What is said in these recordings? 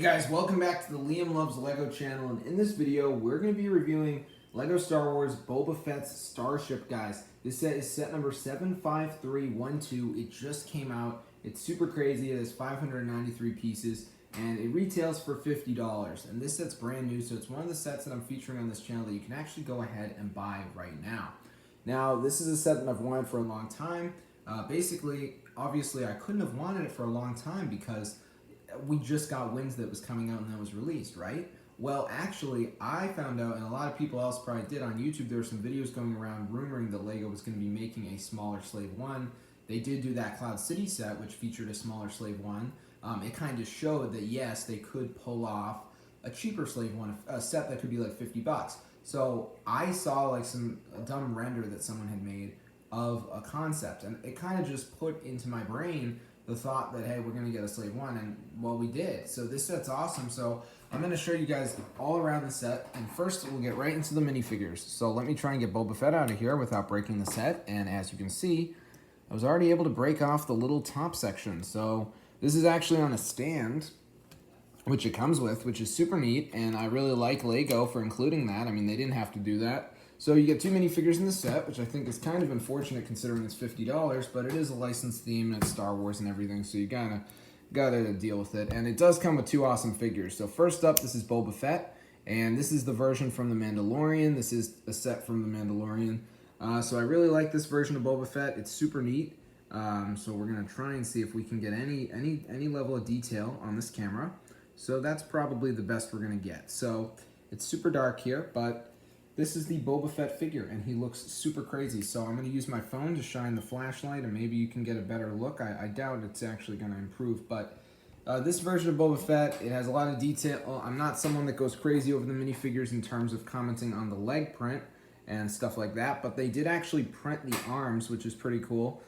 Hey guys, welcome back to the Liam Loves Lego channel, and in this video we're going to be reviewing Lego Star Wars Boba Fett's Starship, guys. This set is set number 75312. It just came out. It's super crazy. It has 593 pieces and it retails for $50. And this set's brand new, so it's one of the sets that I'm featuring on this channel that you can actually go ahead and buy right now. Now, this is a set that I've wanted for a long time. Obviously, I couldn't have wanted it for a long time because we just got Wins that was coming out and that was released, right? Well, actually, I found out, and a lot of people else probably did on YouTube, there were some videos going around rumoring that LEGO was going to be making a smaller Slave 1. They did do that Cloud City set, which featured a smaller Slave 1. It kind of showed that, yes, they could pull off a cheaper Slave 1, a set that could be like $50. So I saw like a dumb render that someone had made of a concept, and it kind of just put into my brain the thought that, hey, we're going to get a Slave 1, and well, we did. So this set's awesome. So I'm going to show you guys all around the set, and first we'll get right into the minifigures. So let me try and get Boba Fett out of here without breaking the set, and as you can see, I was already able to break off the little top section. So this is actually on a stand, which it comes with, which is super neat, and I really like LEGO for including that. I mean, they didn't have to do that. So you get two minifigures in the set, which I think is kind of unfortunate considering it's $50, but it is a licensed theme and it's Star Wars and everything, so you gotta deal with it. And it does come with two awesome figures. So first up, this is Boba Fett, and this is the version from the Mandalorian. This is a set from the Mandalorian. So I really like this version of Boba Fett. It's super neat. So we're gonna try and see if we can get any level of detail on this camera. So that's probably the best we're gonna get. So it's super dark here, but this is the Boba Fett figure, and he looks super crazy. So I'm going to use my phone to shine the flashlight, and maybe you can get a better look. I doubt it's actually going to improve, but this version of Boba Fett, it has a lot of detail. Well, I'm not someone that goes crazy over the minifigures in terms of commenting on the leg print and stuff like that, but they did actually print the arms, which is pretty cool.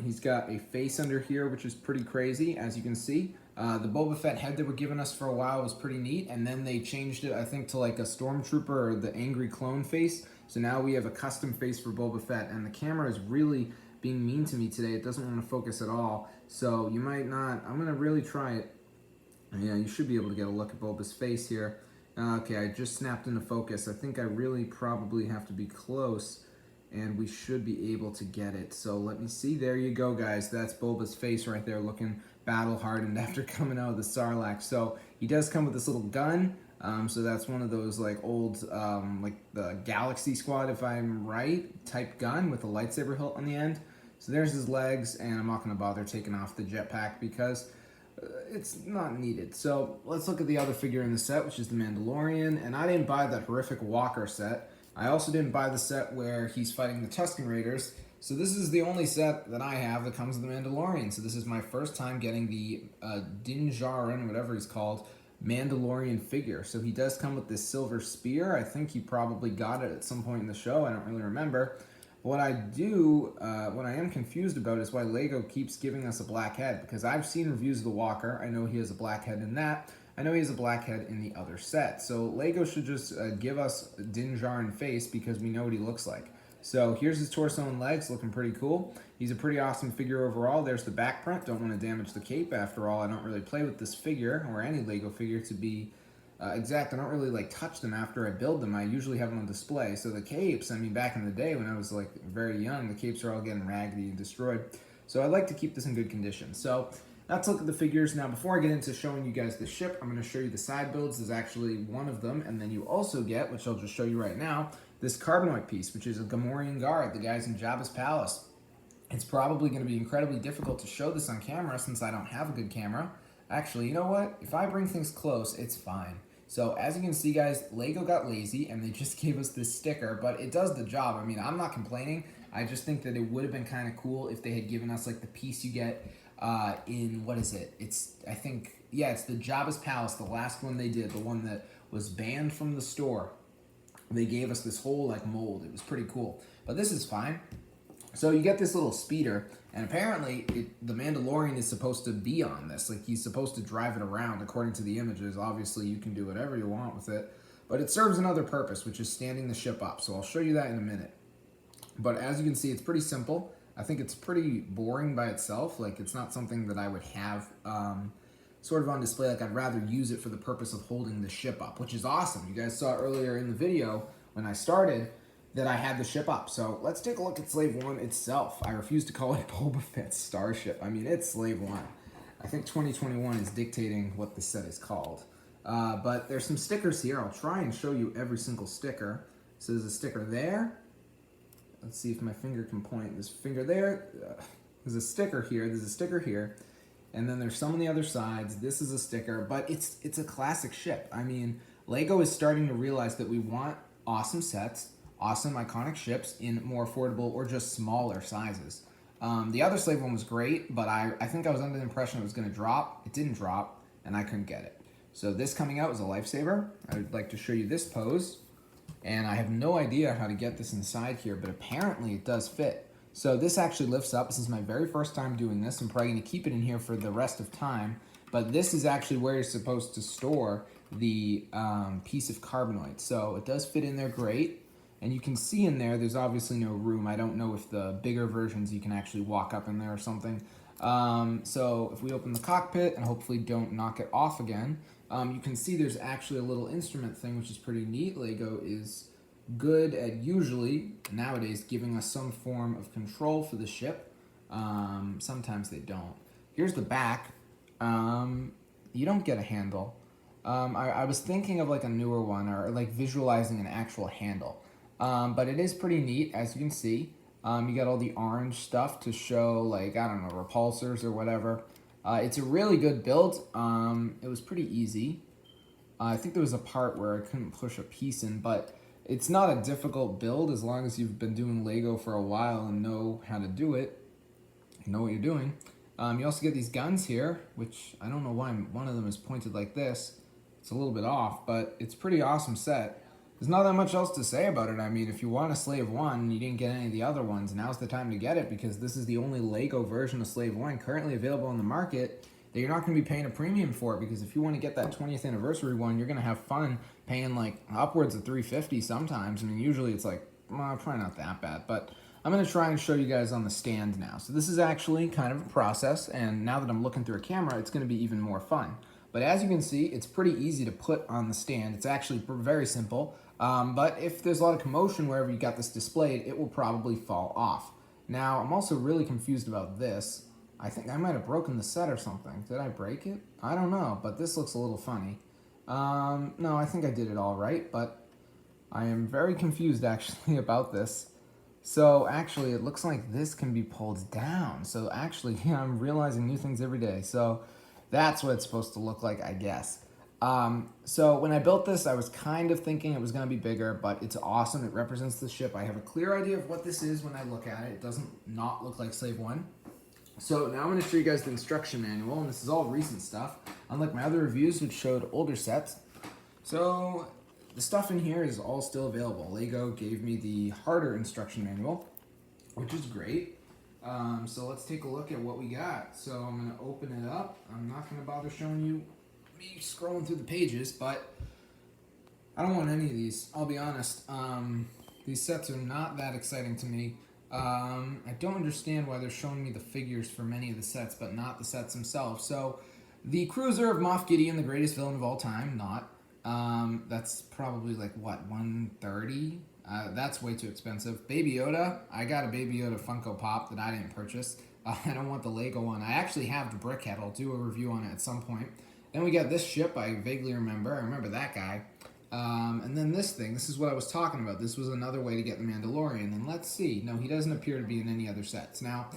He's got a face under here, which is pretty crazy, as you can see. The Boba Fett head they were giving us for a while was pretty neat, and then they changed it, I think, to like a stormtrooper or the angry clone face. So now we have a custom face for Boba Fett, and the camera is really being mean to me today. It doesn't want to focus at all, so you might not. I'm gonna really try it. Yeah, you should be able to get a look at Boba's face here. Okay, I just snapped into focus. I think I really probably have to be close, and we should be able to get it. So let me see. There you go, guys. That's Boba's face right there, looking battle hardened after coming out of the Sarlacc. So he does come with this little gun. So that's one of those like old, like the Galaxy Squad, if I'm right, type gun with a lightsaber hilt on the end. So there's his legs, and I'm not going to bother taking off the jetpack because it's not needed. So let's look at the other figure in the set, which is the Mandalorian. And I didn't buy that horrific Walker set. I also didn't buy the set where he's fighting the Tusken Raiders. So this is the only set that I have that comes with the Mandalorian. So this is my first time getting the Din Djarin, whatever he's called, Mandalorian figure. So he does come with this silver spear. I think he probably got it at some point in the show. I don't really remember. What I am confused about is why LEGO keeps giving us a black head, because I've seen reviews of the Walker. I know he has a black head in that. I know he has a black head in the other set. So LEGO should just give us Din Djarin face because we know what he looks like. So here's his torso and legs, looking pretty cool. He's a pretty awesome figure overall. There's the back print. Don't want to damage the cape. After all, I don't really play with this figure or any LEGO figure to be exact. I don't really like touch them after I build them. I usually have them on display. So the capes, I mean, back in the day when I was like very young, the capes are all getting raggedy and destroyed. So I like to keep this in good condition. So let's look at the figures. Now, before I get into showing you guys the ship, I'm going to show you the side builds. There's actually one of them, and then you also get, which I'll just show you right now, this Carbonite piece, which is a Gamorrean guard, the guys in Jabba's palace. It's probably going to be incredibly difficult to show this on camera since I don't have a good camera. Actually, you know what? If I bring things close, it's fine. So as you can see, guys, LEGO got lazy and they just gave us this sticker, but it does the job. I mean, I'm not complaining. I just think that it would have been kind of cool if they had given us like the piece you get in, what is it? I think, yeah, it's the Jabba's palace, the last one they did, the one that was banned from the store. They gave us this whole like mold. It was pretty cool, but this is fine. So you get this little speeder, and apparently the Mandalorian is supposed to be on this. Like, he's supposed to drive it around according to the images. Obviously, you can do whatever you want with it, but it serves another purpose, which is standing the ship up. So I'll show you that in a minute. But as you can see, it's pretty simple. I think it's pretty boring by itself. Like, it's not something that I would have sort of on display. Like I'd rather use it for the purpose of holding the ship up, which is awesome. You guys saw earlier in the video when I started that I had the ship up. So let's take a look at Slave 1 itself. I refuse to call it Boba Fett's Starship. I mean, it's Slave 1. I think 2021 is dictating what the set is called. But there's some stickers here. I'll try and show you every single sticker. So there's a sticker there. Let's see if my finger can point. There's a finger there. There's a sticker here. There's a sticker here. And then there's some on the other sides. This is a sticker, but it's a classic ship. I mean, Lego is starting to realize that we want awesome sets, awesome iconic ships in more affordable or just smaller sizes. The other Slave one was great, but I think I was under the impression it was going to drop. It didn't drop, and I couldn't get it. So this coming out is a lifesaver. I would like to show you this pose, and I have no idea how to get this inside here, but apparently it does fit. So this actually lifts up. This is my very first time doing this. I'm probably going to keep it in here for the rest of time, but this is actually where you're supposed to store the piece of carbonite. So it does fit in there great, and you can see in there, there's obviously no room. I don't know if the bigger versions you can actually walk up in there or something. So if we open the cockpit and hopefully don't knock it off again, you can see there's actually a little instrument thing, which is pretty neat. Lego is good at usually, nowadays, giving us some form of control for the ship. Sometimes they don't. Here's the back. You don't get a handle. I was thinking of like a newer one or like visualizing an actual handle. But it is pretty neat, as you can see. You got all the orange stuff to show, like, I don't know, repulsors or whatever. It's a really good build. It was pretty easy. I think there was a part where I couldn't push a piece in, but it's not a difficult build as long as you've been doing Lego for a while and know how to do it. You know what you're doing. You also get these guns here, which I don't know why one of them is pointed like this. It's a little bit off, but it's a pretty awesome set. There's not that much else to say about it. I mean, if you want a Slave 1 and you didn't get any of the other ones, now's the time to get it because this is the only Lego version of Slave 1 currently available on the market that you're not going to be paying a premium for, because if you want to get that 20th anniversary one, you're going to have fun paying like upwards of $350 sometimes. I mean, usually it's like, well, probably not that bad, but I'm going to try and show you guys on the stand now. So this is actually kind of a process, and now that I'm looking through a camera, it's going to be even more fun. But as you can see, it's pretty easy to put on the stand. It's actually very simple. But if there's a lot of commotion wherever you got this displayed, it will probably fall off. Now, I'm also really confused about this. I think I might have broken the set or something. Did I break it? I don't know, but this looks a little funny. No, I think I did it all right, but I am very confused actually about this. So actually, it looks like this can be pulled down. So actually, yeah, I'm realizing new things every day. So that's what it's supposed to look like, I guess. So when I built this, I was kind of thinking it was going to be bigger, but it's awesome. It represents the ship. I have a clear idea of what this is when I look at it. It doesn't not look like Slave 1. So now I'm going to show you guys the instruction manual, and this is all recent stuff, unlike my other reviews, which showed older sets. So the stuff in here is all still available. Lego gave me the harder instruction manual, which is great. So let's take a look at what we got. So I'm going to open it up. I'm not going to bother showing you me scrolling through the pages, but I don't want any of these. I'll be honest. These sets are not that exciting to me. I don't understand why they're showing me the figures for many of the sets, but not the sets themselves. So the cruiser of Moff Gideon, the greatest villain of all time, not. That's probably like, what, $130? That's way too expensive. Baby Yoda, I got a Baby Yoda Funko Pop that I didn't purchase. I don't want the Lego one. I actually have the brickhead. I'll do a review on it at some point. Then we got this ship I vaguely remember. I remember that guy. And then this thing. This is what I was talking about. This was another way to get the Mandalorian. And let's see. No, he doesn't appear to be in any other sets. Now,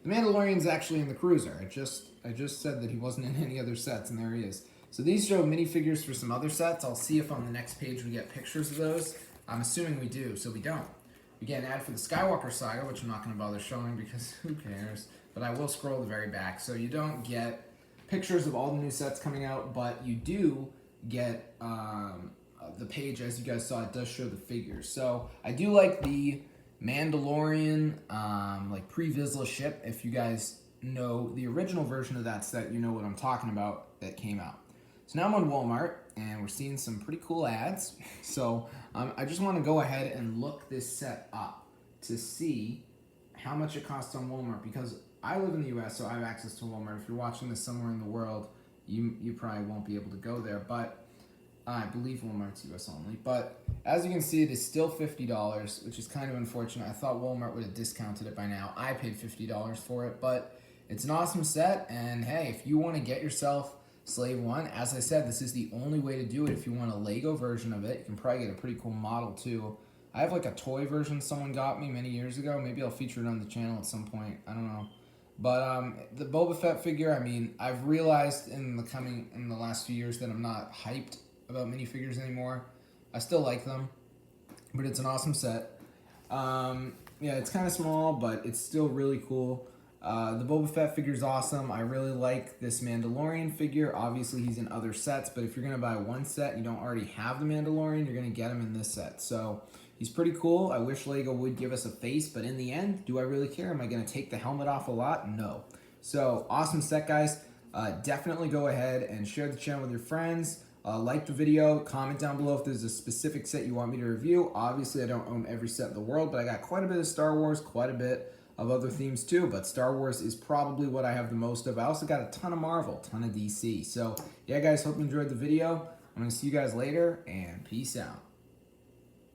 the Mandalorian's actually in the cruiser. I just said that he wasn't in any other sets, and there he is. So these show minifigures for some other sets. I'll see if on the next page we get pictures of those. I'm assuming we do, so we don't. We get an ad for the Skywalker saga, which I'm not going to bother showing because who cares. But I will scroll the very back. So you don't get pictures of all the new sets coming out, but you do get the page, as you guys saw, it does show the figures. So I do like the Mandalorian like pre-Vizsla ship. If you guys know the original version of that set, you know what I'm talking about that came out. So now I'm on Walmart, and we're seeing some pretty cool ads. So I just want to go ahead and look this set up to see how much it costs on Walmart, because I live in the US, so I have access to Walmart. If you're watching this somewhere in the world, you probably won't be able to go there, but I believe Walmart's US only. But as you can see, it is still $50, which is kind of unfortunate. I thought Walmart would have discounted it by now. I paid $50 for it, but it's an awesome set. And hey, if you want to get yourself Slave 1, as I said, this is the only way to do it. If you want a Lego version of it, you can probably get a pretty cool model too. I have like a toy version someone got me many years ago. Maybe I'll feature it on the channel at some point. I don't know. But the Boba Fett figure, I mean, I've realized in the last few years that I'm not hyped about minifigures anymore. I still like them, but it's an awesome set. Yeah, it's kind of small, but it's still really cool. The Boba Fett figure is awesome. I really like this Mandalorian figure. Obviously, he's in other sets, but if you're going to buy one set and you don't already have the Mandalorian, you're going to get him in this set. So he's pretty cool. I wish Lego would give us a face, but in the end, do I really care? Am I going to take the helmet off a lot? No. So awesome set, guys. Definitely go ahead and share the channel with your friends. Like the video, comment down below if there's a specific set you want me to review. Obviously, I don't own every set in the world, but I got quite a bit of Star Wars, quite a bit of other themes too, but Star Wars is probably what I have the most of. I also got a ton of Marvel, ton of DC. So, yeah, guys, hope you enjoyed the video. I'm going to see you guys later, and peace out.